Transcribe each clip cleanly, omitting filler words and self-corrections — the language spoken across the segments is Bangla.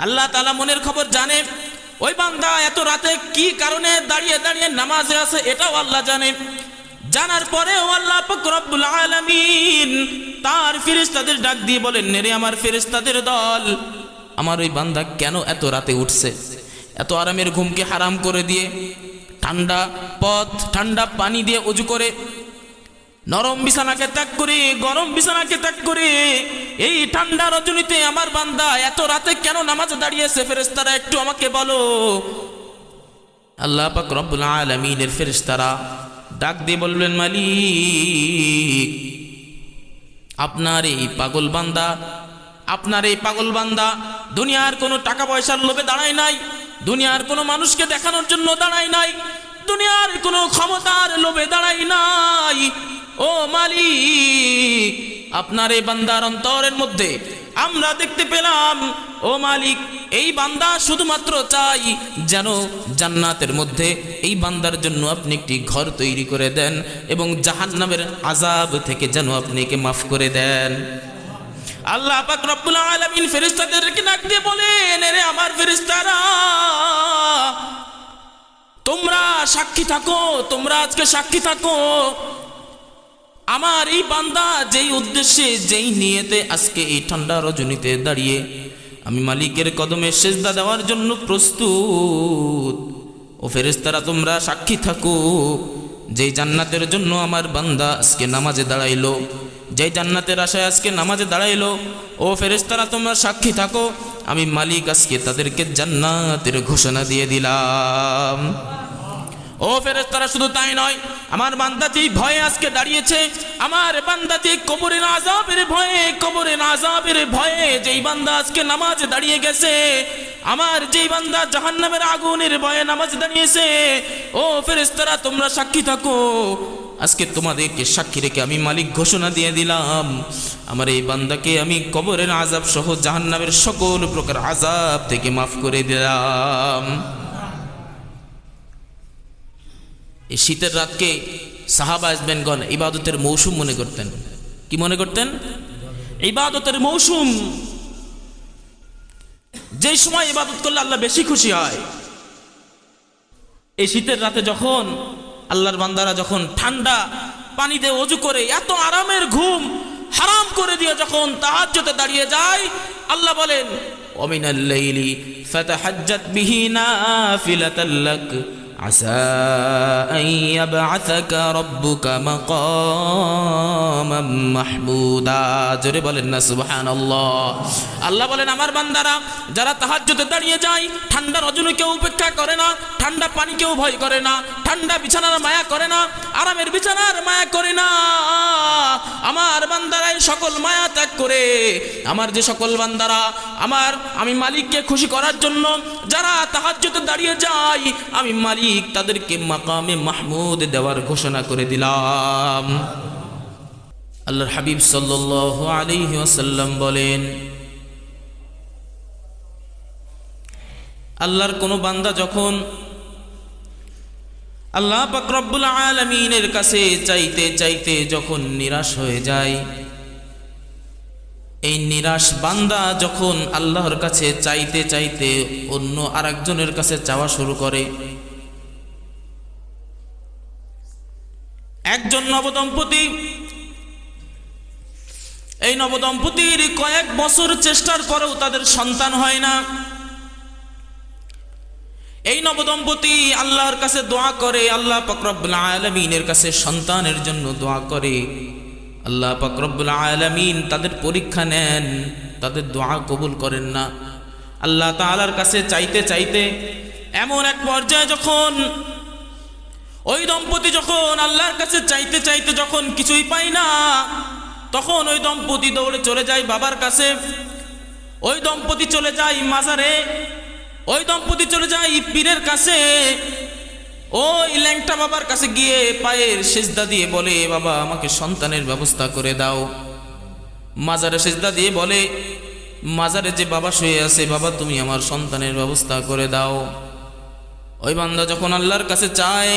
আল্লাহ তাআলা মনের খবর জানে। ওই বান্দা এত রাতে কি কারণে দাঁড়িয়ে দাঁড়িয়ে নামাজে আছে এটাও আল্লাহ জানে। জানার পরেও আল্লাহ পাক রব্বুল আলামিন তার ফেরেশতাদের ডাক দিয়ে বলেন, রে আমার ফেরেশতাদের দল, আমার ওই বান্দা কেন এত রাতে উঠছে? এত আরামের ঘুমকে হারাম করে দিয়ে, ঠান্ডা পথ ঠান্ডা পানি দিয়ে ওযু করে, নরম বিছানাকে ত্যাগ করে, গরম বিছানাকে ত্যাগ করে এই ঠান্ডা রজনীতে আমার বান্দা এত রাতে কেন নামাজে দাঁড়িয়েছে? ফেরেশতারা একটু আমাকে বলো। আল্লাহ পাক রব্বুল আলামিনের ফেরেশতারা ডাক দিয়ে বললেন, মালিক, আপনার এই পাগল বান্দা দুনিয়ার কোনো টাকা পয়সার লোভে দাঁড়ায় নাই, দুনিয়ার কোনো মানুষকে দেখানোর জন্য দাঁড়ায় নাই, দুনিয়ার কোনো ক্ষমতার লোভে দাঁড়ায় নাই। ও মালিক, আপনার এই বান্দার অন্তরের মধ্যে আমরা দেখতে পেলাম, ও মালিক, এই বান্দা শুধুমাত্র চাই যেন জান্নাতের মধ্যে এই বান্দার জন্য আপনি একটি ঘর তৈরি করে দেন এবং জাহান্নামের আযাব থেকে যেন আপনি একে মাফ করে দেন। আল্লাহ পাক রব্বুল আলামিন ফেরেশতাদেরকে ডাক দিয়ে বলেন, রে আমার ফেরেশতারা, তোমরা সাক্ষী থাকো, তোমরা আজকে সাক্ষী থাকো, আমার এই বান্দা যেই উদ্দেশ্যে যেই নিয়তে আজকে এই ঠান্ডা রজনীতে দাঁড়িয়ে আমি মালিকের কদমে সেজদা দেওয়ার জন্য প্রস্তুত। ও ফেরেশতারা, তোমরা সাক্ষী থাকো, যেই জান্নাতের জন্য আমার বান্দা আজকে নামাজে দাঁড়াইলো, যেই জান্নাতের আশায় আজকে নামাজে দাঁড়াইলো, ও ফেরেশতারা তোমরা সাক্ষী থাকো, আমি মালিক আজকে তাদেরকে জান্নাতের ঘোষণা দিয়ে দিলাম। ও ফেরেশতারা, শুধু তাই নয়, আমার বান্দা যেই ভয়ে আজকে দাঁড়িয়েছে, আমার বান্দা যে কবরের আযাবের ভয়ে যেই বান্দা আজকে নামাজে দাঁড়িয়ে গেছে, আমার যেই বান্দা জাহান্নামের আগুনের ভয়ে নামাজে দাঁড়িয়েছে, ও ফেরেশতারা তোমরা সাক্ষী থাকো, আজকে তোমাদেরকে সাক্ষী রেখে আমি মালিক ঘোষণা দিয়ে দিলাম, আমার এই বান্দাকে আমি কবরের আযাব সহ জাহান্নামের সকল প্রকার আযাব থেকে মাফ করে দিলাম। এই শীতের রাতকে সাহাবা আজমেনগণ ইবাদতের মৌসুম মনে করতেন। কি মনে করতেন? ইবাদতের মৌসুম। যে সময় ইবাদত করলে আল্লাহ বেশি খুশি হয়, এই শীতের রাতে যখন আল্লাহর বান্দারা যখন ঠান্ডা পানিতে ওযু করে এত আরামের ঘুম হারাম করে দিয়ে যখন তাহাজ্জুদে দাঁড়িয়ে যায়, আল্লাহ বলেন, ওমিনাল লাইলি ফাতাহাজ্জাত বিহি নাফিলাতাল লাক আসা আন ইয়াবআসাকা রাব্বুকা মাকামান মাহমুদা। জোরে বলেন না সুবহানাল্লাহ। আল্লাহ বলেন, আমার বান্দারা যারা তাহাজ্জুদে দাঁড়িয়ে যায়, ঠান্ডা রজনীকেও উপেক্ষা করে না, ঠান্ডা পানিকেও ভয় করে না, ঠান্ডা বিছানার মায়া করে না, আরামের বিছানার মায়া করে না, আমার বান্দারাই সকল মায়া ত্যাগ করে, আমার যে সকল বান্দারা আমি মালিককে খুশি করার জন্য যারা তাহাজ্জুদে দাঁড়িয়ে যায়, আমি মালিক তাদেরকে মাকামে মাহমুদ দেওয়ার ঘোষণা করে দিলাম। আল্লাহর হাবিব সাল্লাল্লাহু আলাইহি ওয়াসাল্লাম বলেন, আল্লাহর কোন বান্দা যখন আল্লাহ পাক রব্বুল আলামিনের কাছে চাইতে চাইতে যখন নিরাশ হয়ে যায়, এই নিরাশ বান্দা যখন আল্লাহর কাছে চাইতে চাইতে অন্য আরেকজনের কাছে চাওয়া শুরু করে, একজন নবদম্পতি, এই নবদম্পতির কয়েক বছর চেষ্টার পরেও তাদের সন্তান হয় না। এই নবদম্পতি আল্লাহর কাছে দোয়া করে, আল্লাহ পাক রব্বুল আলামিনের কাছে সন্তানের জন্য দোয়া করে, আল্লাহ পাক রব্বুল আলামিন তাদের পরীক্ষা নেন, তাদের দোয়া কবুল করেন না। আল্লাহ তাআলার কাছে চাইতে চাইতে এমন এক পর্যায়ে যখন ওই দম্পতি যখন আল্লাহর কাছে চাইতে চাইতে যখন কিছুই পায় না, তখন ওই দম্পতি দৌড়ে চলে যায় বাবার কাছে, ওই দম্পতি চলে যায় মাজারে, ওই দম্পতি চলে যায় পীরের কাছে, ওই ল্যাংটা বাবার কাছে গিয়ে পায়ের সিজদা দিয়ে বলে, বাবা আমাকে সন্তানের ব্যবস্থা করে দাও। মাজারে সিজদা দিয়ে বলে, মাজারে যে বাবা শুয়ে আছে, বাবা তুমি আমার সন্তানের ব্যবস্থা করে দাও। ওই বান্দা যখন আল্লাহর কাছে চায়,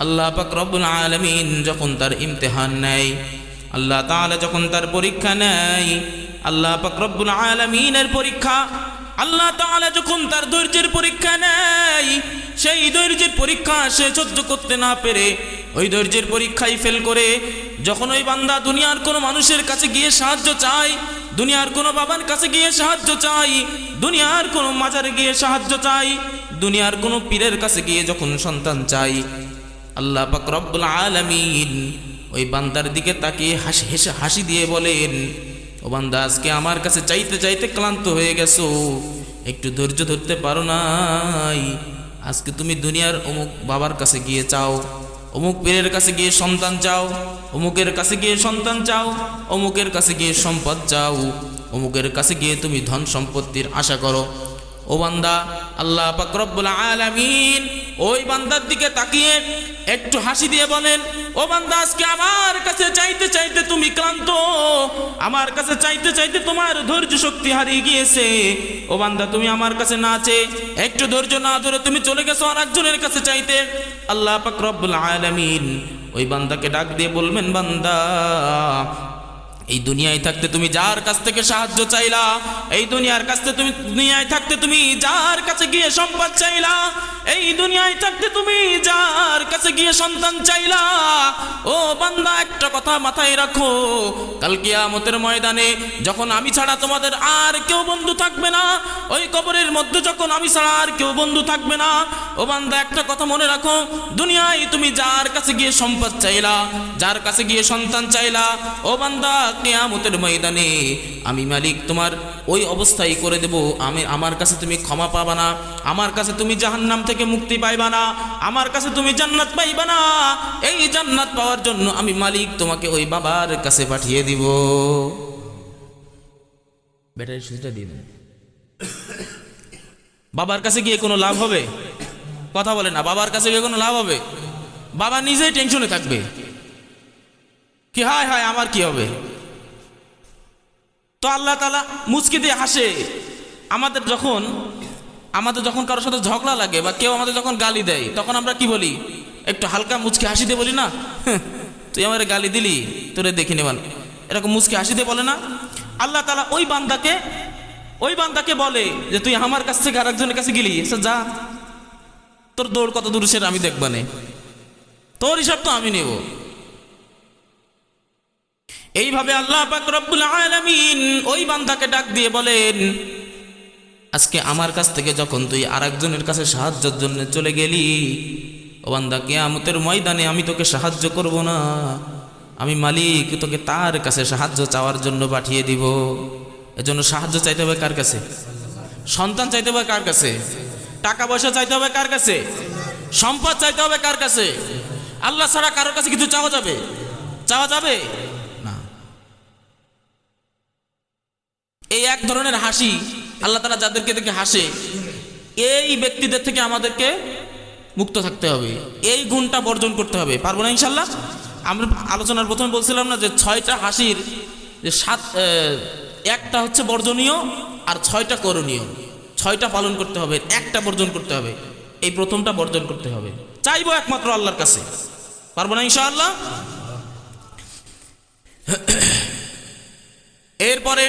আল্লাহ পাক রব্বুল আলামিন যখন তার ইমতিহান নেয়, আল্লাহ তাআলা যখন তার পরীক্ষা নেয়, আল্লাহ পাক রব্বুল আলামিনের পরীক্ষা আল্লাহ তাআলা যখন তার ধৈর্যের পরীক্ষা নেয়, সেই ধৈর্যের পরীক্ষা সে সহ্য করতে না পেরে ওই ধৈর্যের পরীক্ষায় ফেল করে যখন ওই বান্দা দুনিয়ার কোনো মানুষের কাছে গিয়ে সাহায্য চায়, দুনিয়ার কোনো বাবার কাছে গিয়ে সাহায্য চাই, দুনিয়ার কোনো মাজারে গিয়ে সাহায্য চাই, দুনিয়ার কোনো পীরের কাছে গিয়ে যখন সন্তান চাই, আল্লাহ পাক রব্বুল আলামিন ওই বান্দার দিকে তাকিয়ে হাসি দিয়ে বলেন, ও বান্দা, আজকে আমার কাছে চাইতে চাইতে ক্লান্ত হয়ে গেছো, একটু ধৈর্য ধরতে পারো নাই, আজকে তুমি দুনিয়ার অমুক বাবার কাছে গিয়ে চাও, অমুক পীরের কাছে গিয়ে সন্তান চাও, অমুকের কাছে গিয়ে সন্তান চাও, অমুকের কাছে গিয়ে সম্পদ চাও, অমুকের কাছে গিয়ে তুমি ধন সম্পত্তির আশা করো। ও বান্দা, আল্লাহ পাক রব্বুল আলামিন ওই বান্দার দিকে তাকিয়ে একটু হাসি দিয়ে বলেন, ও বান্দা, আজকে আমার কাছে চাইতে চাইতে তুমি ক্লান্ত, আমার কাছে চাইতে চাইতে তোমার ধৈর্য শক্তি হারিয়ে গিয়েছে। ও বান্দা, তুমি আমার কাছে না চেয়ে একটু ধৈর্য না ধরে তুমি চলে গেছো আর একজনের কাছে চাইতে। আল্লাহ পাক রব্বুল আলামিন ওই বান্দাকে ডাক দিয়ে বলবেন, বান্দা, এই দুনিয়ায় থাকতে তুমি যার কাছ থেকে সাহায্য চাইলা, এই দুনিয়ার কাছে তুমি দুনিয়ায় থাকতে তুমি যার কাছে গিয়ে সম্পদ চাইলা, এই দুনিয়ায় থাকতে তুমি যার কাছে গিয়ে সন্তান চাইলা, ও বান্দা, একটা কথা মাথায় রাখো, কাল কিয়ামতের ময়দানে যখন আমি ছাড়া তোমাদের আর কেউ বন্ধু থাকবে না, ওই কবরের মধ্যে যখন আমি ছাড়া আর কেউ বন্ধু থাকবে না, ও বান্দা, একটা কথা মনে রাখো, দুনিয়ায় তুমি যার কাছে গিয়ে সম্পদ চাইলা, যার কাছে গিয়ে সন্তান চাইলা, ও বান্দা, কিয়ামতের ময়দানে আমি মালিক তোমার ওই অবস্থাই করে দেব। আমার কাছে তুমি ক্ষমা পাবা না, আমার কাছে তুমি জাহান্নাম থেকে মুক্তি পাইবা না, আমার কাছে তুমি জান্নাত পাইবা না। এই জান্নাত পাওয়ার জন্য আমি মালিক তোমাকে ওই বাবার কাছে পাঠিয়ে দিব। ব্যাটারি সুইচটা দিয়ে দেন। বাবার কাছে গিয়ে কোনো লাভ হবে? কথা বলে না। বাবার কাছে গিয়ে কোনো লাভ হবে? বাবা নিজেই টেনশনে থাকবে, কি হায় হায় আমার কি হবে। তো আল্লাহ তাআলা মুচকি দিয়ে হাসে। আমাদের যখন কারোর সাথে ঝগড়া লাগে বা কেউ আমাদের যখন গালি দেয়, তখন আমরা কি বলি? একটু হালকা মুচকি হাসি দিয়ে বলি না, তুই আমার গালি দিলি, তোরে দেখি নেবান, এরকম মুচকি হাসি দিয়ে বলে না? আল্লাহ তাআলা ওই বান্দাকে বলে যে তুই আমার কাছ থেকে আরেকজনের কাছে গেলি, যা, তোর দৌড় কত দূর সেটা আমি দেখবানে, তোর হিসাব তো আমি নেব। এইভাবে আল্লাহ পাক রব্বুল আলামিন ওই বান্দাকে ডাক দিয়ে বলেন, আজকে আমার কাছ থেকে যখন তুই আরেকজনের কাছে সাহায্যের জন্য চলে গেলি, ও বান্দা, কিয়ামতের ময়দানে আমি তোকে সাহায্য করব না, আমি মালিক তোকে তার কাছে সাহায্য চাওয়ার জন্য পাঠিয়ে দিব। এজন্য সাহায্য চাইতে হবে কার কাছে? সন্তান চাইতে হবে কার কাছে? টাকা পয়সা চাইতে হবে কার কাছে? সম্পদ চাইতে হবে কার কাছে? আল্লাহ ছাড়া কারোর কাছে কিছু চাওয়া যাবে? না। এই এক ধরনের হাসি আল্লাহ তাআলা যাদেরকে দেখে হাসে, এই ব্যক্তিদের থেকে আমাদেরকে মুক্ত থাকতে হবে, এই গুণটা বর্জন করতে হবে। পারবো না ইনশাল্লাহ? আমরা আলোচনার প্রথমে বলছিলাম না যে 6টা হাসির যে একটা হচ্ছে বর্জনীয় আর 6টা করণীয়। 6টা পালন করতে হবে, একটা বর্জন করতে হবে। এই প্রথমটা বর্জন করতে হবে, চাইবো একমাত্র আল্লাহর কাছে। পারবো না ইনশাআল্লাহ? এরপরে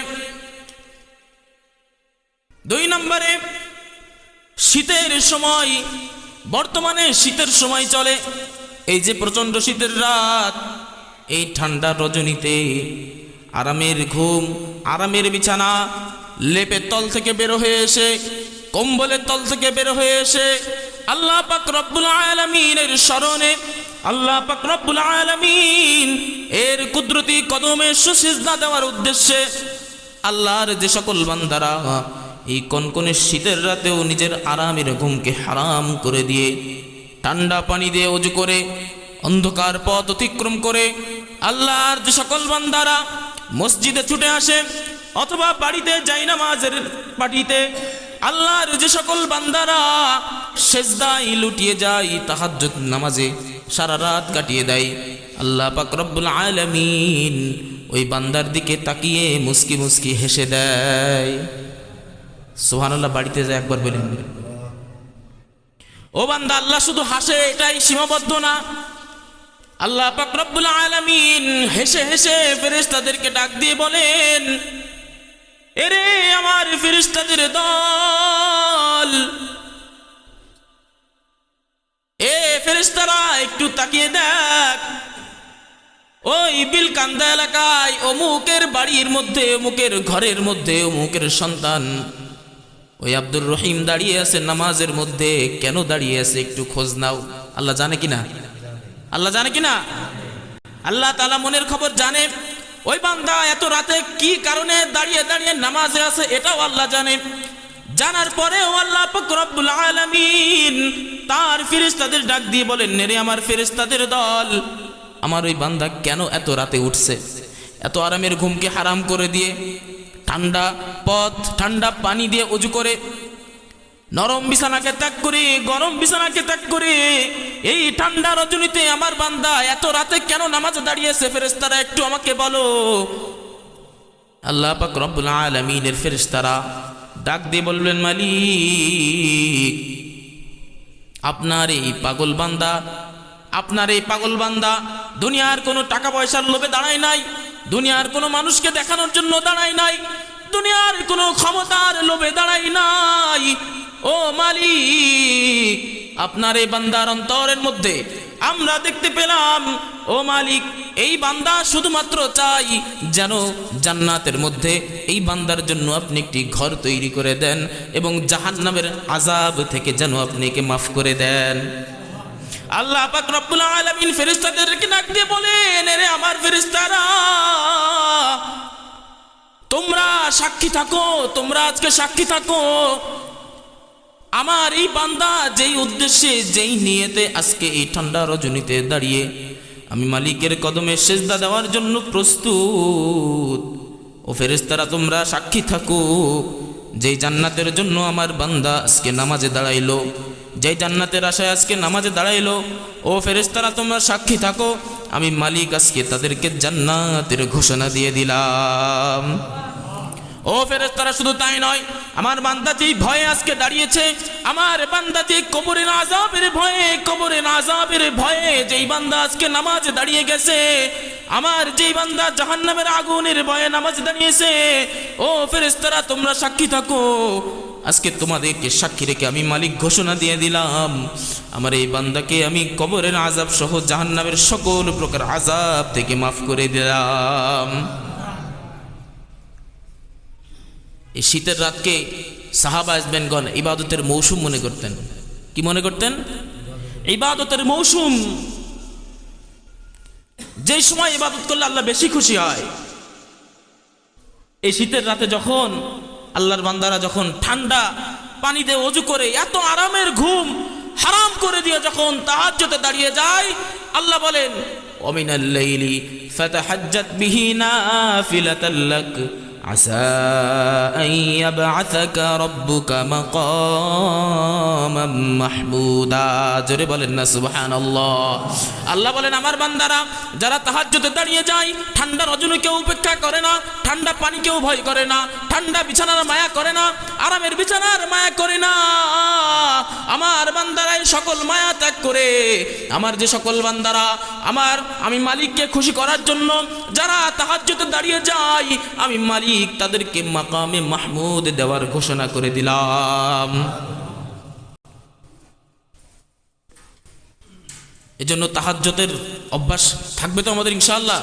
2 নম্বরে, শীতের সময়, বর্তমানে শীতের সময় চলে, এই যে প্রচন্ড শীতের রাত, এই ঠান্ডা রজনীতে আরামের ঘুম, আরামের বিছানা, লেপের তল থেকে বের হয়ে এসে, কম্বলের তল থেকে বের হয়ে এসে আল্লাহ পাক রব্বুল আলামিনের স্মরণে, আল্লাহ পাক রব্বুল আলামিন এর কুদরতি কদমে সুসিজদা দেওয়ার উদ্দেশ্যে আল্লাহর যে সকল বান্দারা এই কনকনে শীতের রাতেও নিজের আরামের ঘুমকে হারাম করে দিয়ে ঠান্ডা পানি দিয়ে ওযু করে অন্ধকার পথ অতিক্রম করে আল্লাহর যে সকল বান্দারা মসজিদে ছুটে আসে অথবা বাড়িতে জায়নামাজের পাটিতে আল্লাহর যে সকল বান্দারা সেজদায় লুটিয়ে যায়, তাহাজ্জুদ নামাজে সারা রাত কাটিয়ে দেয়, আল্লাহ পাক রব্বুল আলামিন ওই বান্দার দিকে তাকিয়ে মুস্কি মুস্কি হেসে দেয়। সুবহানাল্লাহ। বাড়িতে যায় একবার বলেন, ও বান্দা, আল্লাহ শুধু হাসে এটাই সীমাবদ্ধ না, আল্লাহ পাক রব্বুল আলামিন হেসে হেসে ফেরেশতাদেরকে ডাক দিয়ে বলেন, এরে আমার ফেরেশতাদের দল, এ ফেরেশতারা একটু তাকিয়ে দেখ, ওই বিলকান্দা এলাকায় অমুকের বাড়ির মধ্যে, অমুকের ঘরের মধ্যে অমুকের সন্তান ওই আব্দুর রহিম দাঁড়িয়ে আছে নামাজের মধ্যে, কেন দাঁড়িয়ে আছে একটু খোঁজ নাও। আল্লাহ জানে কিনা? আল্লাহ জানে কিনা? আল্লাহ তাআলা মনের খবর জানে। ওই বান্দা এত রাতে কি কারণে দাঁড়িয়ে দাঁড়িয়ে নামাজে আছে এটাও আল্লাহ জানে। জানার পরেও আল্লাহ পাক রব্বুল আলামিন তার ফেরেশতাদের ডাক দিয়ে বলেন, নেরে আমার ফেরেশতাদের দল, আমার ওই বান্দা কেন এত রাতে উঠছে, এত আরামের ঘুমকে হারাম করে দিয়ে, ঠান্ডা পথ ঠান্ডা পানি দিয়ে ওযু করে, নরম বিছানাকে ত্যাগ করে, গরম বিছানাকে ত্যাগ করে এই ঠান্ডা রজনীতে আমার বান্দা এত রাতে কেন নামাজে দাঁড়িয়েছে? ফেরেশতারা একটু আমাকে বলো। আল্লাহ পাক রব্বুল আলামিনের ফেরেশতারা ডাক দিয়ে বললেন, মালিক, আপনার এই পাগল বান্দা, আপনার এই পাগল বান্দা দুনিয়ার কোনো টাকা পয়সার লোভে দাঁড়ায় নাই, দুনিয়ার কোনো মানুষকে দেখানোর জন্য দাঁড়ায় নাই, দুনিয়ার কোনো ক্ষমতার লোভে দাঁড়ায় নাই। ও মালিক, আপনার এই বান্দার অন্তরের মধ্যে আমরা দেখতে পেলাম, ও মালিক, এই বান্দা শুধুমাত্র চাই যেন জান্নাতের মধ্যে এই বান্দার জন্য আপনি একটি ঘর তৈরি করে দেন এবং জাহান্নামের আযাব থেকে যেন আপনি একে মাফ করে দেন। আল্লাহ পাক রব্বুল আলামিন ফেরেশতাদেরকে ডাক দিয়ে বলেন, এরে আমার ফেরেশতারা, তোমরা সাক্ষী থাকো, তোমরা আজকে সাক্ষী থাকো, আমার এই বান্দা যেই উদ্দেশ্যে, যেই নিয়তে আজকে এই ঠান্ডা রজনীতে দাঁড়িয়ে আমি মালিকের কদমে সেজদা দেওয়ার জন্য প্রস্তুত, ও ফেরেশতারা তোমরা সাক্ষী থাকো, যেই জান্নাতের জন্য আমার বান্দা আজকে নামাজে দাঁড়াইলো, যেই জান্নাতের আশায় আজকে নামাজে দাঁড়াইলো, ও ফেরেশতারা তোমরা সাক্ষী থাকো, আমি মালিক আজকে তাদেরকে জান্নাতের ঘোষণা দিয়ে দিলাম। ও ফেরেশতারা শুধু তাই নয়, আমার বান্দা যেই ভয়ে আজকে দাঁড়িয়েছে, আমার বান্দা যে কবরের আযাবের ভয়ে, কবরের আযাবের ভয়ে যেই বান্দা আজকে নামাজে দাঁড়িয়ে গেছে, আমার যেই বান্দা জাহান্নামের আগুনের ভয়ে নামাজে দাঁড়িয়েছে, ও ফেরেশতারা তোমরা সাক্ষী থাকো, আজকে তোমাদেরকে সাক্ষী রেখে আমি মালিক ঘোষণা দিয়ে দিলাম, আমার এই বান্দাকে আমি কবরের আযাব সহ জাহান্নামের সকল প্রকার আযাব থেকে মাফ করে দিলাম। এই শীতের রাতকে সাহাবা আজমেনগণ ইবাদতের মৌসুম মনে করতেন। কি মনে করতেন? ইবাদতের মৌসুম, যে সময় ইবাদত করলে আল্লাহ বেশি খুশি হয়। এই শীতের রাতে যখন আল্লাহর বান্দারা যখন ঠান্ডা পানিতে ওযু করে এত আরামের ঘুম হারাম করে দিয়ে যখন তাহাজ্জুদে দাঁড়িয়ে যায়, আল্লাহ বলেন, ওমিনাল লাইলি ফাতাহাজ্জাত বিহি নাফিলাতাল লাক আসা আন ইয়াবআসাকা রাব্বুকা মাকামান মাহমুদা। জোরে বলেন না সুবহানাল্লাহ। আল্লাহ বলেন, আমার বান্দারা যারা তাহাজ্জুদে দাঁড়িয়ে যায়, ঠান্ডা রজনীকেও উপেক্ষা করে না, ঠান্ডা পানিকেও ভয় করে না, ঠান্ডা বিছানার মায়া করে না, আরামের বিছানার মায়া করে না, আমার বান্দারাই সকল মায়া ত্যাগ করে, আমার যে সকল বান্দারা আমি মালিককে খুশি করার জন্য যারা তাহাজ্জুদে দাঁড়িয়ে যায়, আমি মালিক তাদেরকে মাকামে মাহমুদ দেওয়ার ঘোষণা করে দিলাম। এজন্য তাহাজ্জুদের অভ্যাস থাকবে তো আমাদের ইনশাআল্লাহ।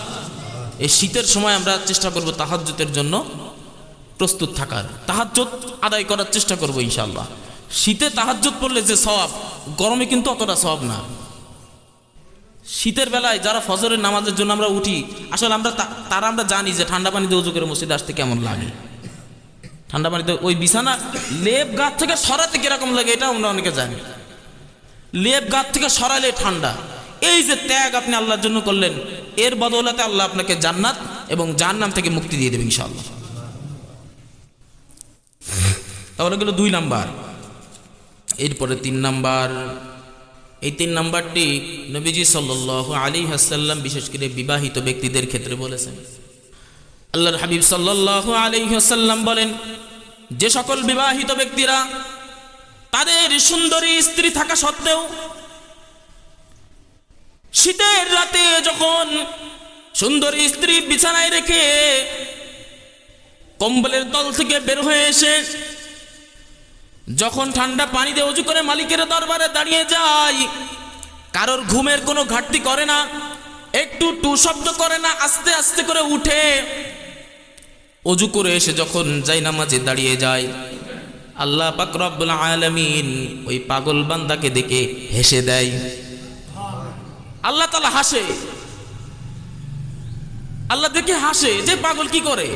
এই শীতের সময় আমরা চেষ্টা করব তাহাজ্জুদের জন্য প্রস্তুত থাকার, তাহাজ্জুদ আদায় করার চেষ্টা করব ইনশাআল্লাহ। শীতে তাহাজ্জুদ পড়লে যে সওয়াব, গরমে কিন্তু অতটা সওয়াব না। শীতের বেলায় যারা ফজরের নামাজের জন্য আমরা উঠি, আসলে আমরা জানি যে ঠান্ডা পানিতে ওযু করে মসজিদে আসতে কেমন লাগে। ঠান্ডা পানিতে ওই বিছানা লেপ গাছ থেকে সরাতে কিরকম লাগে এটা আমরা অনেকে জানি। লেপ গাছ থেকে সরালে ঠান্ডা। এই যে ত্যাগ আপনি আল্লাহর জন্য করলেন, এর বদৌলতে আল্লাহ আপনাকে জান্নাত এবং জাহান্নাম থেকে মুক্তি দিয়ে দেবে ইনশাআল্লাহ। তাহলে গেল 2 নাম্বার। এরপরে 3 নাম্বার। এই 3 নাম্বারটি নবীজি সাল্লাল্লাহু আলাইহি ওয়াসাল্লাম বিশেষ করে বিবাহিত ব্যক্তিদের ক্ষেত্রে বলেছেন। আল্লাহর হাবিব সাল্লাল্লাহু আলাইহি ওয়াসাল্লাম বলেন, যে সকল বিবাহিত ব্যক্তিরা তাদের সুন্দরী স্ত্রী থাকা সত্ত্বেও শীতের রাতে যখন সুন্দরী স্ত্রী বিছানায় রেখে কম্বলের তল থেকে বের হয়ে এসে যখন ঠান্ডা পানি দিয়ে ওযু করে মালিকের দরবারে দাঁড়িয়ে যায়, কারোর ঘুমের কোনো ঘাটতি করে না, একটু টু শব্দ করে না, আস্তে আস্তে করে উঠে ওযু করে এসে যখন জায়নামাজে দাঁড়িয়ে যায়, আল্লাহ পাক রব্বুল আলামিন ওই পাগল বান্দাকে দেখে হেসে দেয়। আল্লাহ তাআলা হাসে, আল্লাহ দেখে হাসে যে পাগল কি করে,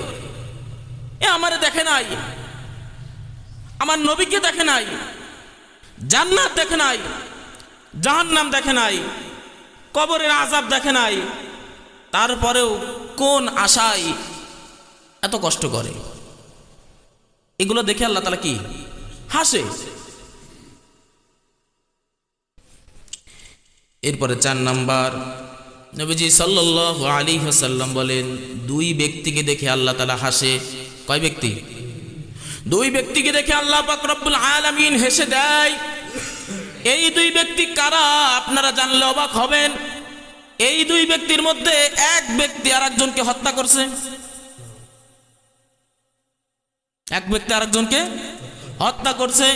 এ আমারে দেখে নাই, আমার নবীকে দেখে নাই, জান্নাত দেখে নাই, জাহান্নাম দেখে নাই, কবরের আযাব দেখে নাই, তারপরেও কোন আশায় এত কষ্ট করে। এগুলো দেখে আল্লাহ তাআলা কি হাসে। এরপরে 4 নাম্বার, নবীজি সাল্লাল্লাহু আলাইহি ওয়াসাল্লাম বলেন, 2 ব্যক্তিকে দেখে আল্লাহ তাআলা হাসে। কয় ব্যক্তি? 2 ব্যক্তিকে দেখে আল্লাহ পাক রব্বুল আলামিন হেসে দেয়। এই 2 ব্যক্তি কারা আপনারা জানলে অবাক হবেন। এই 2 ব্যক্তির মধ্যে এক ব্যক্তি আরেকজনকে হত্যা করছে, এক ব্যক্তি আরেকজনকে হত্যা করছে।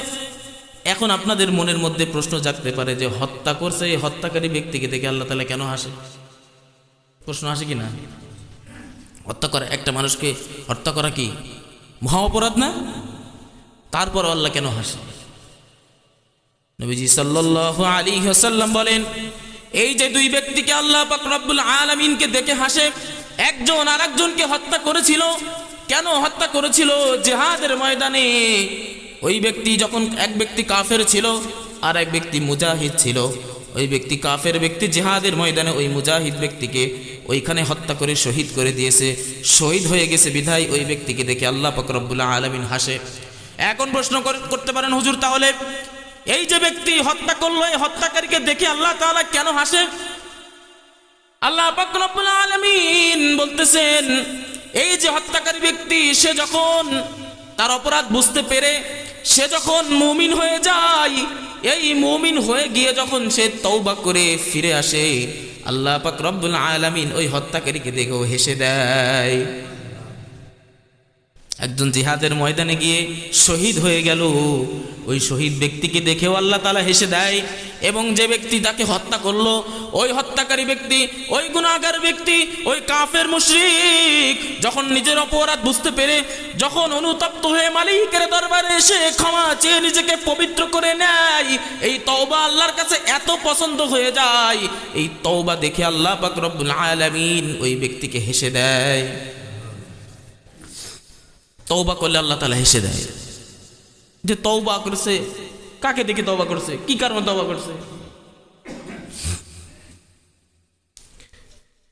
এখন আপনাদের মনের মধ্যে প্রশ্ন জাগতে পারে যে হত্যা করছে এই হত্যাকারী ব্যক্তিকে দেখে আল্লাহ তাআলা কেন হাসে? প্রশ্ন আসে কি না? হত্যা করা, একটা মানুষকে হত্যা করা কি মহা অপরাধ না? তারপর আল্লাহ কেন হাসে? নবীজি সাল্লাল্লাহু আলাইহি ওয়াসাল্লাম বলেন, এই যে 2 ব্যক্তিকে আল্লাহ পাক রব্বুল আলামিনকে দেখে হাসে, একজন আরেকজনকে হত্যা করেছিল। কেন হত্যা করেছিল? জিহাদের ময়দানে ওই ব্যক্তি যখন, এক ব্যক্তি কাফের ছিল আর এক ব্যক্তি মুজাহিদ ছিল। ওই ব্যক্তি কাফের ব্যক্তি জিহাদের ময়দানে ওই মুজাহিদ ব্যক্তিকে ওইখানে হত্যা করে শহীদ করে দিয়েছে। শহীদ হয়ে গেছে বিধায় ওই ব্যক্তিকে দেখে আল্লাহ পাক রব্বুল আলামিন হাসে। এখন প্রশ্ন করতে পারেন, হুজুর তাহলে এই যে ব্যক্তি হত্যা করলো এই হত্যাকারীকে দেখে আল্লাহ তাআলা কেন হাসে? আল্লাহ পাক রব্বুল আলামিন বলতেছেন, এই যে হত্যাকারী ব্যক্তি সে যখন তার অপরাধ বুঝতে পেরে সে যখন মুমিন হয়ে যায়, এই মুমিন হয়ে গিয়ে যখন সে তওবা করে ফিরে আসে, আল্লাহ পাক রব্বুল আলামিন ওই হত্যাকারীকে দেখেও হেসে দেয়। একজন জিহাদের ময়দানে গিয়ে শহীদ হয়ে গেল, ওই শহীদ ব্যক্তিকে দেখেও আল্লাহ তাআলা হেসে দেয়। এবং যে ব্যক্তি তাকে হত্যা করলো, ওই হত্যাকারী ব্যক্তি, ওই গুনাহগার ব্যক্তি, ওই কাফের মুশরিক যখন নিজের অপরাধ বুঝতে পেরে যখন অনুতপ্ত হয়ে মালিকের দরবারে এসে ক্ষমা চেয়ে নিজেকে পবিত্র করে নেয়, এই তওবা আল্লাহর কাছে এত পছন্দ হয়ে যায়, এই তওবা দেখে আল্লাহ পাক রব্বুল আলামিন ওই ব্যক্তিকে হেসে দেয়। তওবা করলে আল্লাহ তাআলা হেসে দেয়। যে তওবা করছে, কাকে দেখে তওবা করছে, কি কারণে তওবা করছে?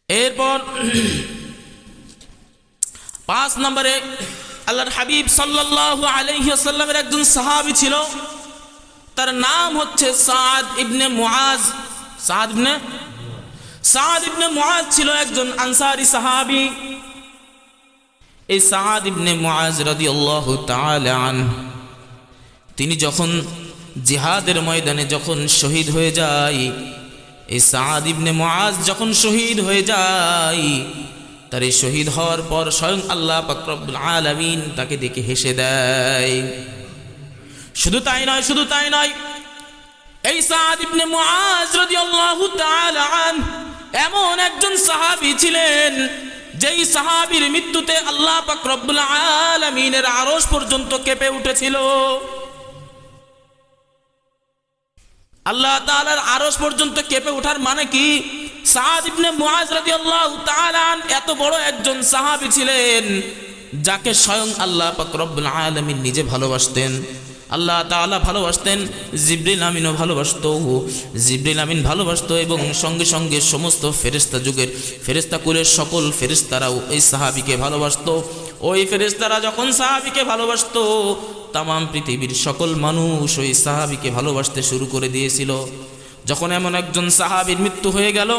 এরপর 5 নম্বরে আল্লাহর হাবিব সাল্লাল্লাহু আলাইহি ওয়াসাল্লামের একজন সাহাবী ছিল, তার নাম হচ্ছে সাদ ইবনে মুআজ। সাদ ইবনে মুআজ ছিল একজন আনসারী সাহাবী। এই সাদ ইবনে মুআজ রাদিয়াল্লাহু তাআলা আনহু, তিনি যখন জিহাদের ময়দানে যখন শহীদ হয়ে যায়, এই সাদ ইবনে মুআজ যখন শহীদ হয়ে যায়, তার এই শহীদ হওয়ার পর স্বয়ং আল্লাহ পাক রব্বুল আলামিন তাকে দেখে হেসে দেয়। শুধু তাই নয়, এই সাদ ইবনে মুআজ রাদিয়াল্লাহু তাআলা আনহু এমন একজন সাহাবী ছিলেন, যেই সাহাবীর মৃত্যুতে আল্লাহ পাক রব্বুল আলামিনের আরশ পর্যন্ত কেঁপে উঠেছিল। আল্লাহ তাআলার আরশ পর্যন্ত কেঁপে ওঠার মানে কি? সাদ ইবনে মুআজ রাদিয়াল্লাহু তাআলা এত বড় একজন সাহাবী ছিলেন, যাকে স্বয়ং আল্লাহ পাক রব্বুল আলামিন নিজে ভালোবাসতেন। আল্লাহ তাআলা ভালোবাসতেন, জিবরিল আমিনও ভালোবাসতো, জিবরিল আমিন ভালোবাসতো, এবং সঙ্গে সঙ্গে সমস্ত ফেরেশতা যুগের ফেরেশতা কুলের সকল ফেরেশতারাও এই সাহাবীকে ভালোবাসতো। ওই ফেরেশতারা যখন সাহাবীকে ভালোবাসতো, তাম পৃথিবীর সকল মানুষ ওই সাহাবীকে ভালোবাসতে শুরু করে দিয়েছিল। যখন এমন একজন সাহাবীর মৃত্যু হয়ে গেল,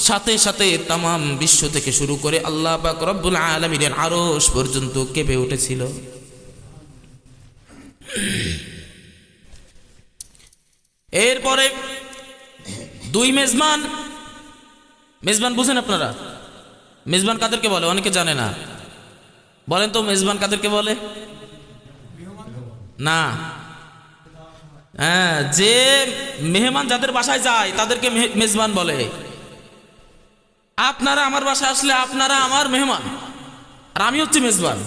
সাথে সাথে তাম বিশ্ব থেকে শুরু করে আল্লাহ পাক রব্বুল আলামিনের আরশ পর্যন্ত কেঁপে উঠেছিল। এরপরে 2 মেজবান বুঝেন আপনারা? মেজবান কাদেরকে বলে? অনেকে জানে না, বলেন তো মেজবান কাদেরকে বলে? না, হ্যাঁ, যে মেহমান যাদের বাসায় যায় তাদেরকে মেজবান বলে। আপনারা আমার বাসায় আসলে আপনারা আমার মেহমান, আর আমি হচ্ছে মেজবান।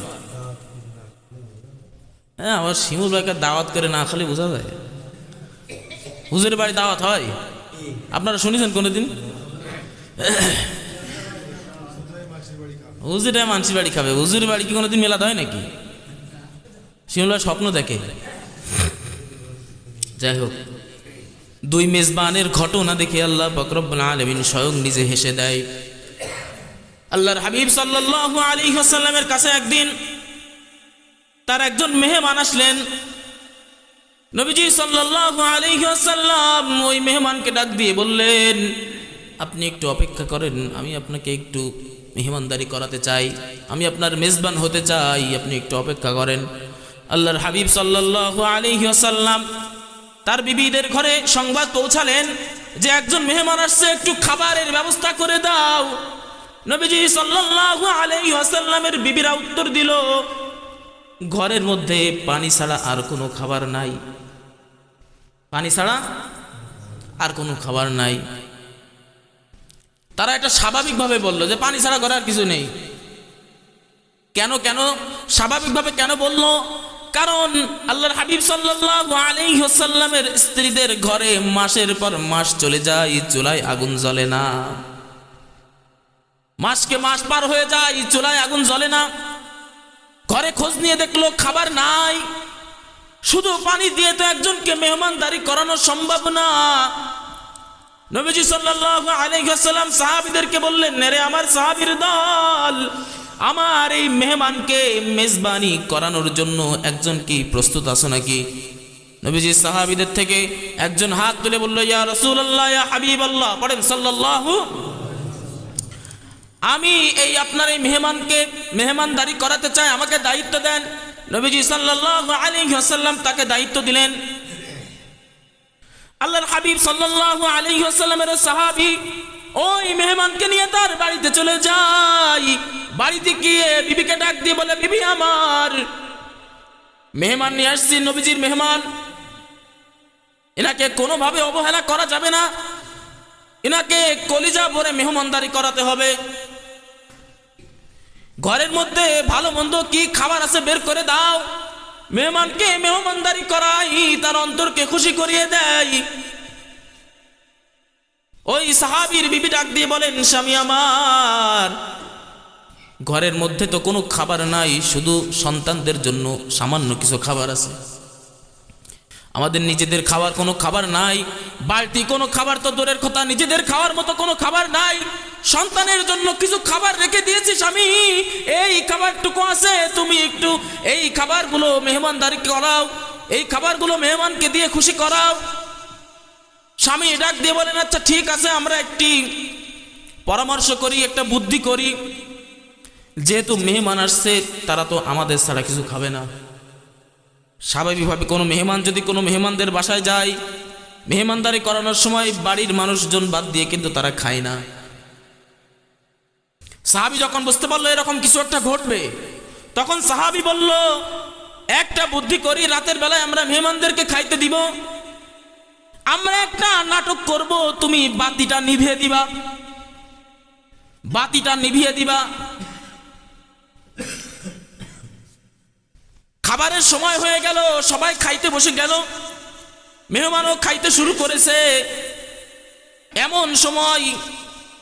হ্যাঁ, আমার শিমুল ভাইকে দাওয়াত করে না খালি বোঝা যায়। হুজুরের বাড়ি দাওয়াত হয়, আপনারা শুনেছেন কোনোদিন? হুজুরে মানসির বাড়ি খাবে, হুজুরের বাড়ি কি কোনোদিন মেলাদ হয় নাকি? শিমুল ভাই স্বপ্ন দেখে। যাই হোক, দুই মেজবানের ঘটনা দেখে আল্লাহ পাক রব্বুল আলামিন স্বয়ং নিজে হেসে দেয়। আল্লাহর হাবিব সাল্লাল্লাহু আলাইহি ওয়াসাল্লামের কাছে একদিন তার একজন মেহমান আসলেন। নবীজি সাল্লাল্লাহু আলাইহি ওয়াসাল্লাম ওই মেহমানকে ডাক দিয়ে বললেন, আপনি একটু অপেক্ষা করেন, আমি আপনাকে একটু মেহমানদারি করাতে চাই, আমি আপনার মেজবান হতে চাই, আপনি একটু অপেক্ষা করেন। আল্লাহর হাবিব সাল্লাল্লাহু আলাইহি ওয়াসাল্লাম তার বিবিদের ঘরে সংবাদ পৌঁছালেন যে একজন মেহমান আসছে, একটু খাবারের ব্যবস্থা করে দাও। নবীজি সাল্লাল্লাহু আলাইহি ওয়াসাল্লামের বিবিরা উত্তর দিল, ঘরের মধ্যে পানি ছাড়া আর কোনো খাবার নাই, পানি ছাড়া আর কোনো খাবার নাই। তারা এটা স্বাভাবিকভাবে বলল যে পানি ছাড়া ঘরে আর কিছু নেই। কেন কেন স্বাভাবিকভাবে কেন বলল? কারণ আল্লাহর হাবিব সাল্লাল্লাহু আলাইহি ওয়াসাল্লামের স্ত্রীদের ঘরে মাসের পর মাস চলে যায়, চুলায় আগুন জ্বলে না। মাসকে মাস পার হয়ে যায়, চুলায় আগুন জ্বলে না। ঘরে খোঁজ নিয়ে দেখলো খাবার নাই। শুধু পানি দিয়ে তো একজনকে মেহমানদারি করানো সম্ভব না। নবীজি সাল্লাল্লাহু আলাইহি ওয়াসাল্লাম সাহাবীদেরকে বললেন, রে আমার সাহাবীর দল, আমার এই মেহমানকে মেজবানি করানোর জন্য একজন কি প্রস্তুত আছো নাকি? নবীজি সাহাবীদের থেকে একজন হাত তুলে বলল, ইয়া রাসূলুল্লাহ, ইয়া হাবিবাল্লাহ, পড়েন সাল্লাল্লাহু, আমি এই আপনার এই মেহমানকে মেহমানদারি করাতে চাই, আমাকে দায়িত্ব দেন। নবীজি সাল্লাল্লাহু আলাইহি ওয়াসাল্লাম তাকে দায়িত্ব দিলেন। আল্লাহর হাবিব সাল্লাল্লাহু আলাইহি ওয়াসাল্লামের সাহাবী ওই মেহমানকে নিয়ে তার বাড়িতে চলে যায়। বাড়িতে গিয়ে বিবিকে ডাক দিয়ে বলে, বিবি আমার মেহমান নিয়ে আসছি, নবীজির মেহমান, এনাকে কোনোভাবে অবহেলা করা যাবে না, এনাকে কলিজা ভরে মেহমানদারি করাতে হবে। ঘরের মধ্যে ভালো মন্দ কি খাবার আছে বের করে দাও, মেহমানকে মেহমানদারি করাই তার অন্তরকে খুশি করিয়ে দেয়। ওই সাহাবীর বিবি ডাক দিয়ে বলেন, স্বামী আমার, ঘরের মধ্যে তো কোনো খাবার নাই, শুধু সন্তানদের জন্য সামান্য কিছু খাবার আছে, আমাদের নিজেদের খাবার কোনো খাবার নাই। বাড়তি কোনো খাবার তো দূরের কথা, নিজেদের খাওয়ার মতো কোনো খাবার নাই। সন্তানের জন্য কিছু খাবার রেখে দিয়েছি স্বামী, এই খাবারটুকু আছে, তুমি একটু এই খাবারগুলো মেহমানদারি করাও, এই খাবারগুলো মেহমানকে দিয়ে খুশি করাও। স্বামী ডাক দিয়ে বলেন, আচ্ছা ঠিক আছে, আমরা একটি পরামর্শ করি, একটা বুদ্ধি করি, যেহেতু মেহমান আসছে তারা তো আমাদের ছাড়া কিছু খাবে না। স্বাভাবিকভাবে কোনো মেহমান যদি কোনো মেহমানদের বাসায় যায়, মেহমানদারি করানোর সময় বাড়ির মানুষজন বাদ দিয়ে কিন্তু তারা খায় না। সাহাবী যখন বুঝতে পারলো এরকম কিছু একটা ঘটবে, তখন সাহাবী বলল, একটা বুদ্ধি করি, রাতের বেলায় আমরা মেহমানদেরকে খাইতে দিব, আমরা একটা নাটক করব, তুমি বাতিটা নিভিয়ে দিবা, বাতিটা নিভিয়ে দিবা। খাবারের সময় হয়ে গেল, সবাই খাইতে বসে গেল, মেহমানও খাইতে শুরু করেছে। এমন সময়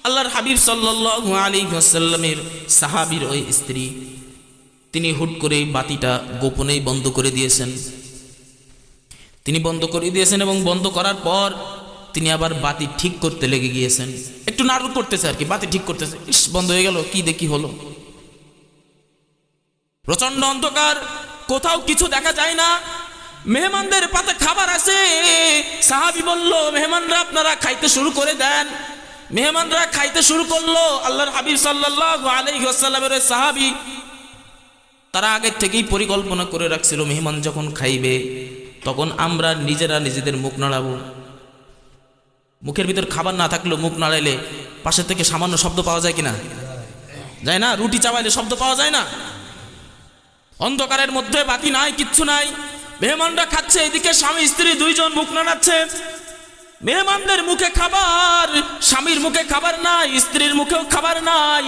আল্লাহর হাবিব সাল্লাল্লাহু আলাইহি ওয়াসাল্লামের সাহাবীর ওই স্ত্রী, তিনি হুট করে বাতিটা গোপনেই বন্ধ করে দিয়েছেন। তিনি বন্ধ করে দিয়েছেন এবং বন্ধ করার পর তিনি আবার বাতি ঠিক করতে লেগে গিয়েছেন। একটু নাটক করতেছে আর কি, বাতি ঠিক করতেছে, ইস বন্ধ হয়ে গেল, কি দেখি হলো। প্রচন্ড অন্ধকার, কোথাও কিছু দেখা যায় না, মেহমানদের পাতে খাবার আছে। সাহাবী বলল, মেহমানরা আপনারা খাইতে শুরু করে দেন। মেহমানরা খাইতে শুরু করলো। আল্লাহর হাবিব সাল্লাল্লাহু আলাইহি ওয়াসাল্লামের সাহাবী তারা আগে থেকেই পরিকল্পনা করে রাখছিল, মেহমান যখন খাইবে তখন আমরা নিজেরা নিজেদের মুখ নাড়াবো। মুখের ভিতর খাবার না থাকলেও মুখ নাড়াইলে পাশে থেকে সামান্য শব্দ পাওয়া যায় কিনা? যায় না? রুটি চাবাইলে শব্দ পাওয়া যায় না? অন্ধকারের মধ্যে বাতি নাই, কিচ্ছু নাই, মেহমানরা খাচ্ছে, এদিকে স্বামী স্ত্রী দুইজন মুখ নাড়াচ্ছে, মেহমানদের মুখে খাবার, স্বামীর মুখে খাবার নাই, স্ত্রীর মুখেও খাবার নাই।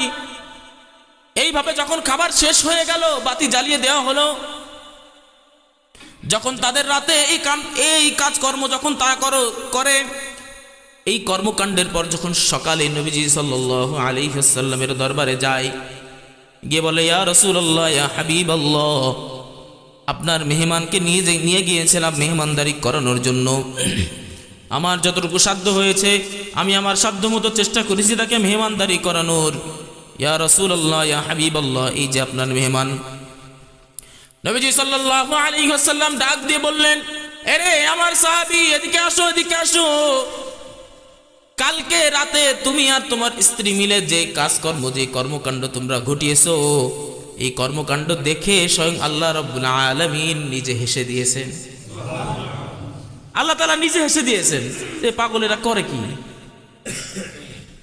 এইভাবে যখন খাবার শেষ হয়ে গেল, বাতি জ্বালিয়ে দেওয়া হলো, যখন তাদের রাতে এই কাজকর্ম যখন তারা করে, এই কর্মকাণ্ডের পর যখন সকালে নবীজি সাল্লাল্লাহু আলাইহি ওয়াসাল্লামের দরবারে যায়, গিয়ে বলে, ইয়া রাসূলুল্লাহ, ইয়া হাবিবাল্লাহ, আপনার মেহমানকে নিয়ে গিয়েছিলাম মেহমানদারি করানোর জন্য, আমার যতটুকু সাধ্য হয়েছে আমি আমার সাধ্য মতো চেষ্টা করেছি তাকে মেহমানদারি করানোর। ইয়া রাসূলুল্লাহ, ইয়া হাবিবাল্লাহ, এই যে আপনার মেহমান। নবীজি সাল্লাল্লাহু আলাইহি ওয়াসাল্লাম ডাক দিয়ে বললেন, আরে আমার সাহাবী, এদিকে আসো, এদিকে আসো। কালকে রাতে তুমি আর তোমার স্ত্রী মিলে যে কাজকর্ম, যে কর্মকাণ্ড তোমরা ঘটিয়েছো, এই কর্মকাণ্ড দেখে স্বয়ং আল্লাহ রাব্বুল আলামিন নিজে হেসে দিয়েছেন। আল্লাহ তাআলা নিজে হেসে দিয়েছেন। এ পাগলেরা করে কি?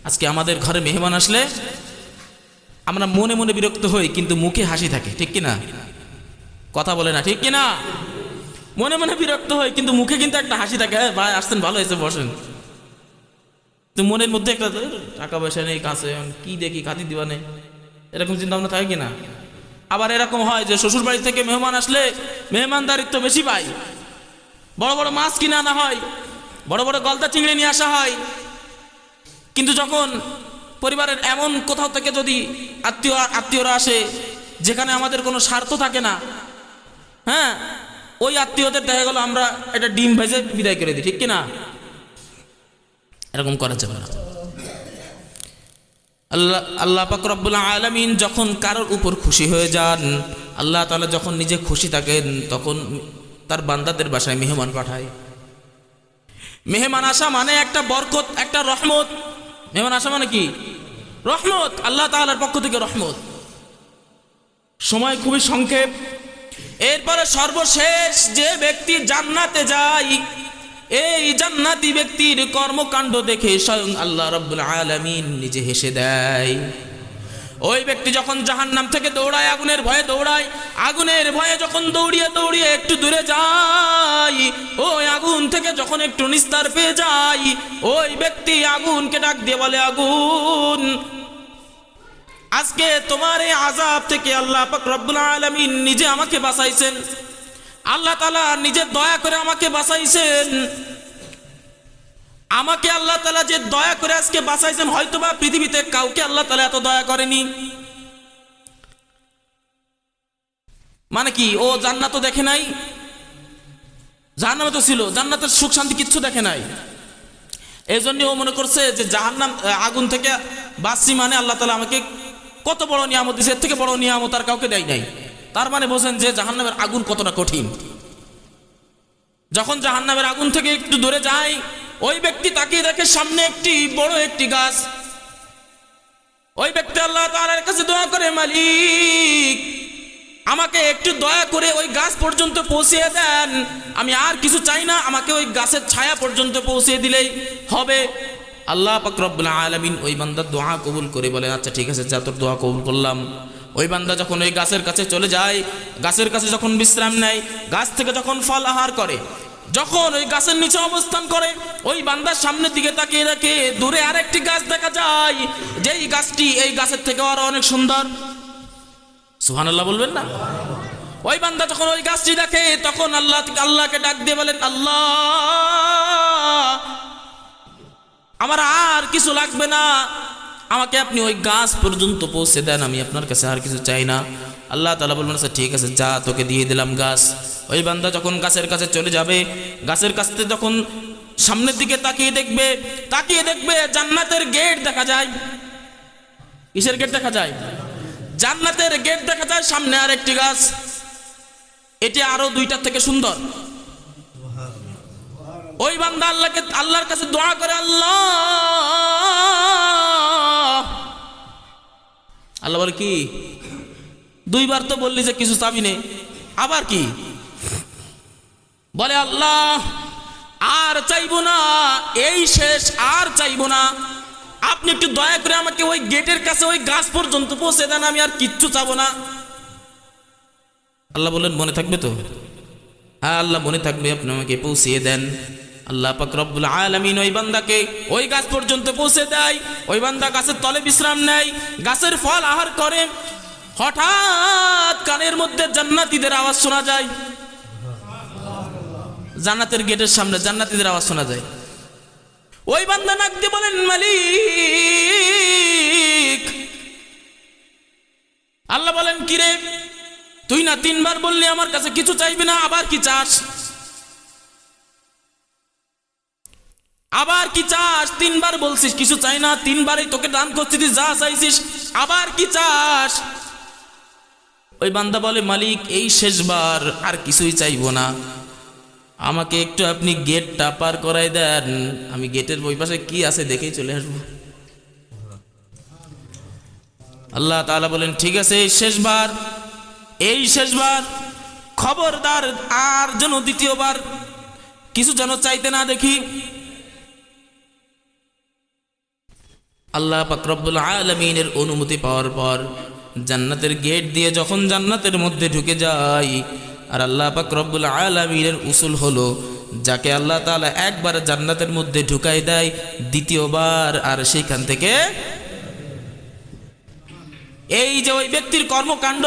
আজকে আমাদের ঘরে মেহমান আসলে আমরা মনে মনে বিরক্ত হই, কিন্তু মুখে হাসি থাকে, ঠিক কিনা? কথা বলে না, ঠিক কিনা? মনে মনে বিরক্ত হই, কিন্তু মুখে কিন্তু একটা হাসি থাকে, হ্যাঁ ভাই আসছেন, ভালো হয়েছে, বসেন। তো মনের মধ্যে একটা টাকা পয়সা নেই কাছে, কি দেখি খাতি দিবা নেই, এরকম চিন্তা ভাবনা থাকে কিনা? আবার এরকম হয় যে শ্বশুর বাড়ি থেকে মেহমান আসলে মেহমানদারিত্ব বেশি পাই, বড় বড় মাছ কিনে আনা হয়, বড় বড় গলদা চিংড়ি নিয়ে আসা হয়। কিন্তু যখন পরিবারের এমন কোথাও থেকে যদি আত্মীয়রা আসে যেখানে আমাদের কোনো স্বার্থ থাকে না, হ্যাঁ, ওই আত্মীয়দের দেখা গেল আমরা একটা ডিম ভেজে বিদায় করে দিই, ঠিক কিনা? এরকম করা যাবে না। আল্লাহ পাক রব্বুল আলামিন যখন কারোর উপর খুশি হয়ে যান, আল্লাহ তাআলা যখন নিজে খুশি থাকেন, তখন তার বান্দাদের বাসায় মেহমান পাঠায়। মেহমান আসা মানে একটা বরকত, একটা রহমত। মেহমান আসা মানে কি? রহমত, আল্লাহ তাআলার পক্ষ থেকে রহমত। সময় খুবই সংক্ষেপ। এরপরে সর্বশেষ যে ব্যক্তি জান্নাতে যায়, এই জান্নাতি ব্যক্তির কর্মকাণ্ড দেখে স্বয়ং আল্লাহ রাব্বুল আলামিন নিজে হেসে দেয়। ওই ব্যক্তি যখন জাহান্নাম থেকে দৌড়ায়, আগুনের ভয়ে দৌড়ায়, আগুনের ভয়ে যখন দৌড়িয়ে দৌড়িয়ে একটু দূরে যায়, ওই আগুন থেকে যখন একটু নিস্তার পেয়ে যায়, ওই ব্যক্তি আগুনকে ডাক দিয়ে বলে, আগুন, আজকে তোমার এই আযাব থেকে আল্লাহ পাক রব্বুল আলামিন নিজে আমাকে বাঁচাইছেন। আল্লাহ তাআলা নিজে দয়া করে আমাকে বাঁচাইছেন। আমাকে আল্লাহ তাআলা যে দয়া করে আজকে বাঁচাইছেন, হয়তোবা পৃথিবীতে কাউকে আল্লাহ তাআলা এত দয়া করেনি। মানে কি? ও জান্নাতও দেখে নাই, জাহান্নামে তো ছিল, জান্নাতের সুখ শান্তি কিচ্ছু দেখে নাই। এই জন্য ও মনে করছে যে জাহান্নাম, আগুন থেকে বাঁচছি মানে আল্লাহ তাআলা আমাকে কত বড় নিয়ামত দিয়েছে, এর থেকে বড় নিয়ামত আর কাউকে দেয় নাই। তার মানে বোঝেন যে জাহান্নামের আগুন কতটা কঠিন। যখন জাহান্নামের আগুন থেকে একটু দূরে যায়, ওই ব্যক্তি তাকিয়ে দেখে সামনে একটি বড় একটি গাছ। ওই ব্যক্তি আল্লাহ তাআলার কাছে দোয়া করে, মালিক, আমাকে একটু দয়া করে ওই গাছ পর্যন্ত পৌঁছিয়ে দেন, আমি আর কিছু চাই না, আমাকে ওই গাছের ছায়া পর্যন্ত পৌঁছিয়ে দিলেই হবে। আল্লাহ পাক রব্বুল আলামিন ওই বান্দার দোয়া কবুল করে বলেন, আচ্ছা ঠিক আছে, যা, তোর দোয়া কবুল করলাম। ওই বান্দা যখন ওই গাছের কাছে চলে যায়, গাছের কাছে যখন বিশ্রাম নেয়, গাছ থেকে যখন ফল আহার করে, যখন ওই গাছের নিচে অবস্থান করে, ওই বান্দার সামনের দিকে তাকিয়ে দেখে দূরে আরেকটি গাছ দেখা যায়, যেই গাছটি এই গাছের থেকে আরো অনেক সুন্দর। সুবহানাল্লাহ বলবেন না? ওই বান্দা যখন ওই গাছটি দেখে, তখন আল্লাহকে ডাক দিয়ে বলেন, আল্লাহ, আমার আর কিছু লাগবে না, আমাকে আপনি ওই গাছ পর্যন্ত পৌঁছে দেন, আমি আপনার কাছে আর কিছু চাই না। আল্লাহ তাআলা বলবেন, আচ্ছা ঠিক আছে, যা, তোকে দিয়ে দিলাম গাছ। ওই বান্দা যখন গাছের কাছে চলে যাবে, গাছের কাছে যখন সামনের দিকে তাকিয়ে দেখবে জান্নাতের গেট দেখা যায়। কিসের গেট দেখা যায়? জান্নাতের গেট দেখা যায়। সামনে আর একটি গাছ, এটি আরো দুইটার থেকে সুন্দর। ওই বান্দা আল্লাহর কাছে দোয়া করে, আল্লাহ বলে কি, দুইবার তো বললি যে কিছু চাবি নেই, আবার কি বলে, আল্লাহ আর চাইবো না, এই শেষ, আর চাইবো না, আপনি একটু দয়া করে আমাকে ওই গেটের কাছে ওই গাছ পর্যন্ত পৌঁছে দেন, আমি আর কিচ্ছু চাবো না। আল্লাহ বলেন মনে থাকবে তো? হ্যাঁ আল্লাহ মনে থাকবে, আপনি আমাকে পৌঁছিয়ে দেন। আল্লাহ পাক রব্বুল আলামিন ওই বান্দাকে ওই গাছ পর্যন্ত পৌঁছে দেয়। ওই বান্দা গাছের তলে বিশ্রাম নেয়, গাছের ফল আহার করে। হঠাৎ কানের মধ্যে জান্নাতীদের আওয়াজ শোনা যায়। জান্নাতের গেটের সামনে জান্নাতীদের আওয়াজ শোনা যায়। ওই বান্দা নাক দিয়ে বলেন, মালিক। আল্লাহ বলেন, কিরে তুই না 3 বার বললি আমার কাছে কিছু চাইবি না, আবার কি চাস? আবার কি চাস? 3 বার বলছিস কিছু চাই না, 3 বারই তোকে দান করছিস, যা চাইছিস, আবার কি চাস? ওই বান্দা বলে, মালিক এই শেষবার, আর কিছুই চাইবো না, আমাকে একটু আপনি গেটটা পার করাই দেন, আমি গেটের ওই পাশে কি আছে দেখেই চলে আসবো। আল্লাহ তাআলা বলেন, ঠিক আছে এই শেষবার, খবরদার আর যেন দ্বিতীয়বার কিছু যেন চাইতে না দেখি। আল্লাহ পাক রব্বুল আলামিনের অনুমতি পাওয়ার পর জান্নাতের গেট দিয়ে যখন জান্নাতের মধ্যে ঢুকে যায়, আর আল্লাহ পাক রব্বুল আলামিনের উসুল হলো, যাকে আল্লাহ তাআলা একবার জান্নাতের মধ্যে ঢুকাই দেয়, দ্বিতীয়বার আর সেইখান থেকে, এই যে ওই ব্যক্তির কর্মকাণ্ড,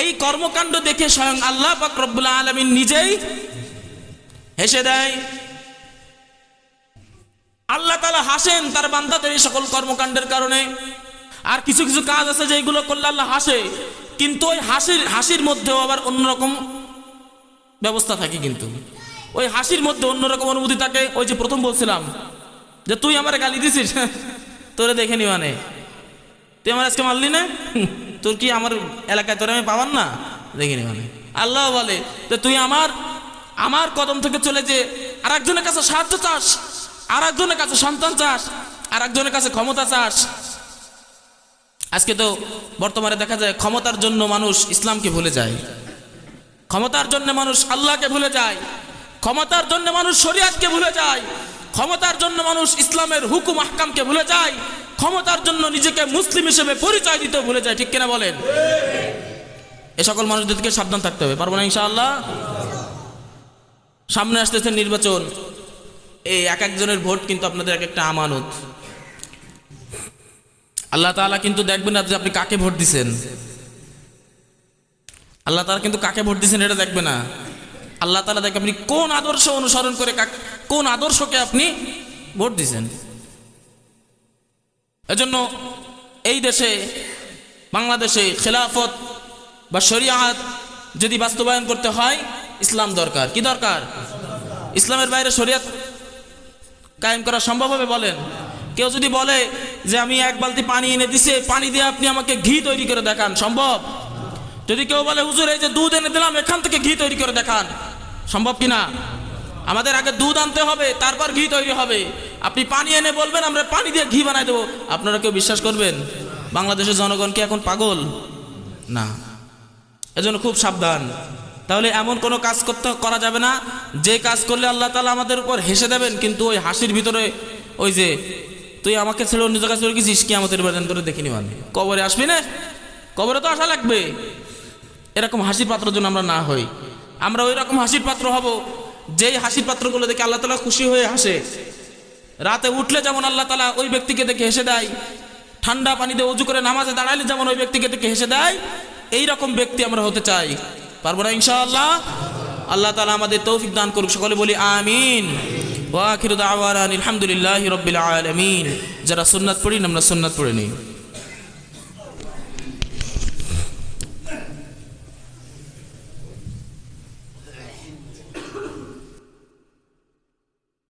এই কর্মকাণ্ড দেখে স্বয়ং আল্লাহ পাক রব্বুল আলামিন নিজেই হেসে দেয়। আল্লাহ তাআলা হাসেন তার বান্দাদের এই সকল কর্মকাণ্ডের কারণে। আর কিছু কিছু কাজ আছে যেগুলো করলে আল্লাহ হাসে, কিন্তু ওই হাসির মধ্যেও আবার অন্যরকম ব্যবস্থা থাকে, কিন্তু ওই হাসির মধ্যে অন্যরকম অনুভূতি থাকে। ওই যে প্রথম বলছিলাম যে তুই আমার গালি দিছিস, তোরে দেখে নি, মানে তুই আমার আজকে মারলি না, তোর কি আমার এলাকায় তোর আমি পাবান না, দেখিনি মানে। আল্লাহ বলে যে তুই আমার কদম থেকে চলে যে আর একজনের কাছে সাহায্য চাস, আর একজনের কাছে সন্তান চাস, আর একজনের কাছে ক্ষমতা চাস। আজকে তো বর্তমানে দেখা যায় ক্ষমতার জন্য মানুষ ইসলামকে ভুলে যায়, ক্ষমতার জন্য মানুষ আল্লাহকে ভুলে যায়, ক্ষমতার জন্য মানুষ শরিয়াতকে ভুলে যায়, ক্ষমতার জন্য মানুষ ইসলামের হুকুম আহকামকে ভুলে যায়, ক্ষমতার জন্য নিজেকে মুসলিম হিসেবে পরিচয় দিতে ভুলে যায়। ঠিক কিনা বলেন? এ সকল মানুষদের থেকে সাবধান থাকতে হবে, পারবো না ইনশাআল্লাহ। সামনে আসতেছে নির্বাচন, এই এক একজনের ভোট কিন্তু আপনাদের এক একটা আমানত। আল্লাহ তাআলা কিন্তু দেখবেন না যে আপনি কাকে ভোট দিচ্ছেন, আল্লাহ তাআলা কিন্তু কাকে ভোট দিচ্ছেন এটা দেখবে না। আল্লাহ তাআলা দেখে আপনি কোন আদর্শ অনুসরণ করে, কোন আদর্শকে আপনি ভোট দিচ্ছেন। এজন্য এই দেশে বাংলাদেশে খেলাফত বা শরিয়াত যদি বাস্তবায়ন করতে হয়, ইসলাম দরকার। কি দরকার? ইসলামের বাইরে শরিয়াত কায়েম করা সম্ভব হবে? বলেন। কেউ যদি বলে যে আমি 1 বালতি পানি এনে দিছে, পানি দিয়ে আপনি আমাকে ঘি তৈরি করে দেখান, সম্ভব? যদি কেউ বলে হুজুর এই যে দুধ এনে দিলাম, এখান থেকে ঘি তৈরি করে দেখান, সম্ভব কিনা? আমাদের আগে দুধ আনতে হবে, তারপর ঘি তৈরি হবে। আপনি পানি এনে বলবেন আমরা পানি দিয়ে ঘি বানাই দেবো, আপনারা কেউ বিশ্বাস করবেন? বাংলাদেশের জনগণ কি এখন পাগল? না। এজন্য খুব সাবধান। তাহলে এমন কোনো কাজ করা যাবে না যে কাজ করলে আল্লাহ তাআলা আমাদের উপর হেসে দেবেন, কিন্তু ওই হাসির ভিতরে ওই যে তুই আমাকে ছেড়ে অন্য জায়গায় চলে গেছিস, কি আমাদের বাজান তোরে দেখিনি, মানে কবরে আসবি না, কবরে তো আসা লাগবে। এরকম হাসির পাত্রের জন্য আমরা না হই। আমরা ওই রকম হাসির পাত্র হব যেই হাসির পাত্রগুলো দেখে আল্লাহ তাআলা খুশি হয়ে হাসে। রাতে উঠলে যেমন আল্লাহ তাআলা ওই ব্যক্তিকে দেখে হেসে দেয়, ঠান্ডা পানিতে ওযু করে নামাজে দাঁড়াইলে যেমন ওই ব্যক্তিকে দেখে হেসে দেয়, এই রকম ব্যক্তি আমরা হতে চাই। পারবো না ইনশাআল্লাহ? আল্লাহ তাআলা আমাদের তৌফিক দান করুক, সকলে বলি আমিন। ওয়া আখিরু দাওয়ানা আলহামদুলিল্লাহি রাব্বিল আলামিন। যারা সুন্নাত পড়ি আমরা সুন্নাত পড়ে নিই।